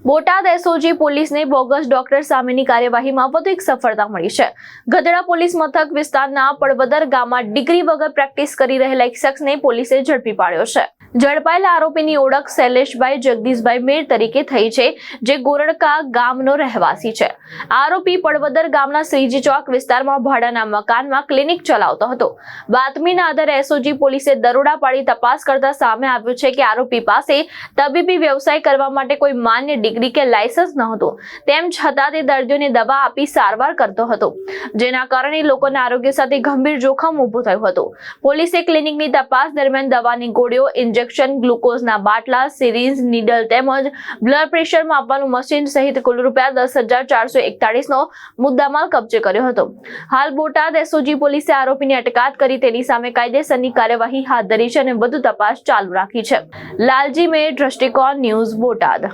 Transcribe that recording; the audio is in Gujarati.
બોટાદ એસઓજી પોલીસને બોગસ ડોક્ટર સામેની કાર્યવાહીમાં વધુ એક સફળતા મળી છે। ગધેડા પોલીસ મથક વિસ્તારના પડવદર ગામમાં ડિગ્રી વગર પ્રેક્ટિસ કરી રહેલા એક શખ્સને પોલીસે ઝડપી પાડ્યો છે। ઝડપાયેલા આરોપીની ઓળખ શૈલેષભાઈ જગદીશભાઈ મેર તરીકે થઈ છે, જે ગોરડકા ગામનો રહેવાસી છે। આરોપી પડવદર ગામના શ્રીજી ચોક વિસ્તારમાં ભાડાના મકાનમાં ક્લિનિક ચલાવતો હતો। બાતમીના આધારે એસઓજી પોલીસે દરોડા પાડી તપાસ કરતા સામે આવ્યું છે કે આરોપી પાસે તબીબી વ્યવસાય કરવા માટે કોઈ માન્ય ડિગ્રી કે લાયસન્સ નહોતું, તેમ છતાં તે દર્દીઓને દવા આપી સારવાર કરતો હતો, જેના કારણે લોકોના આરોગ્ય સાથે ગંભીર જોખમ ઊભું થયું હતું। પોલીસે ક્લિનિકની તપાસ દરમિયાન દવાની ગોળીઓ, ઇન્જેક્શન, ગ્લુકોઝના બાટલા, સિરિંજ, નીડલ તેમજ બ્લડ પ્રેશર માપવાનું મશીન સહિત કુલ ₹10,441 નો મુદ્દામાલ કબજે કર્યો હતો। હાલ બોટાદ એસઓજી પોલીસે આરોપીની અટકાયત કરી તેની સામે કાયદેસરની કાર્યવાહી હાથ ધરી છે અને વધુ તપાસ ચાલુ રાખી છે। લાલજી મેર, દ્રષ્ટિકોણ ન્યૂઝ, બોટાદ।